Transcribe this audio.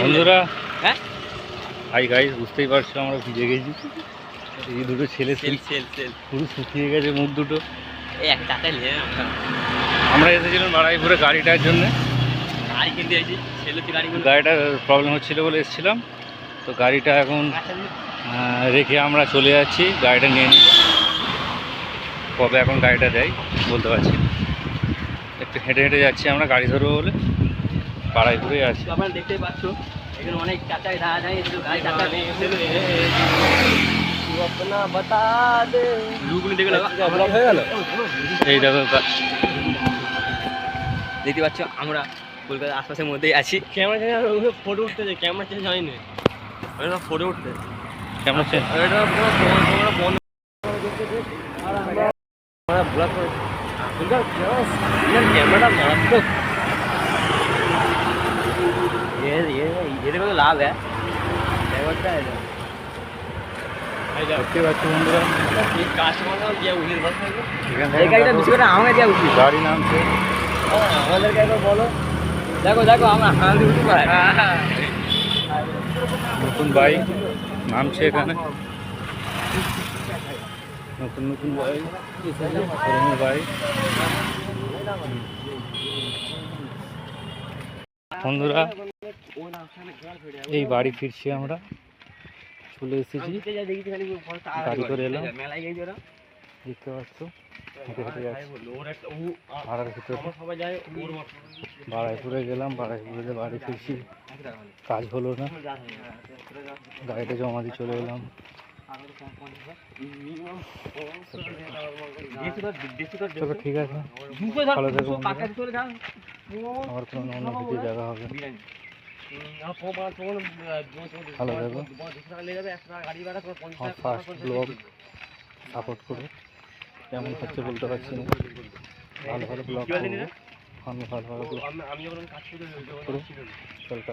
বন্ধুরা হ্যাঁ hi guys, বুঝতেই পারছো আমরা ভিজে গেছি। এই দুটো ছেলে পুরো শুকিয়ে গেছে মুখ দুটো। আমরা এসেছিলাম বাড়াইপুরে গাড়িটার জন্য, গাড়িটার প্রবলেম হচ্ছিল বলে এসেছিলাম। তো গাড়িটা এখন রেখে আমরা চলে যাচ্ছি, গাড়িটা নিয়ে নিল। কবে এখন গাড়িটা দেয় বলতে পারছি না। একটু হেঁটে হেঁটে যাচ্ছি আমরা গাড়ি ধরবো বলে, বাড়াইপুরেই আছি। আপনারা দেখতেই পাচ্ছ এখানে অনেক চাচাই দাঁড়া যায়, গাড়ি চাচা এই দেখো দেখতে পাচ্ছ আমরা কলকাতার আশপাশের মধ্যেই আছি। ক্যামেরা ফটো উঠতে যায়, ক্যামেরা চেঞ্জ হয়নি, ফটো উঠতে কেমন আছে ক্যামেরাটা মারাত্মক, এদের কোনো লাভ হ্যাঁ দেখতে পাচ্ছি বন্ধুরা, আমাকে দেওয়া উচিত। গাড়ি নামছে, আমাদেরকে একবার বলো। দেখো দেখো আমরা হাঁড়ি উঠতে পারি, নতুন বাইক নামছে এখানে, নতুন নতুন বাইক, পুরনো বাইক। বন্ধুরা এই বাড়ি ফিরছি আমরা, চলে এসেছি, গাড়ি করে এলাম। দেখতে পাচ্ছ হেঁটে হেঁটে যাচ্ছি পাড়ার ভিতরে, বাড়াইপুরে গেলাম, বাড়াইপুরে বাড়ি ফিরছি, কাজ হলো না, গাড়িটা জমা দিয়ে চলে এলাম। চলো ঠিক আছে, ভালো থাকো, আবার কোনো অন্য কিছু জায়গা হবে, ভালো থাকো। আমার ফার্স্ট ব্লগ সাপোর্ট করো, কেমন হচ্ছে বলতে পারছি না, ভালো ভালো ব্লগ করবো, আমি ভালো ভালো ব্লগ করো, চলতে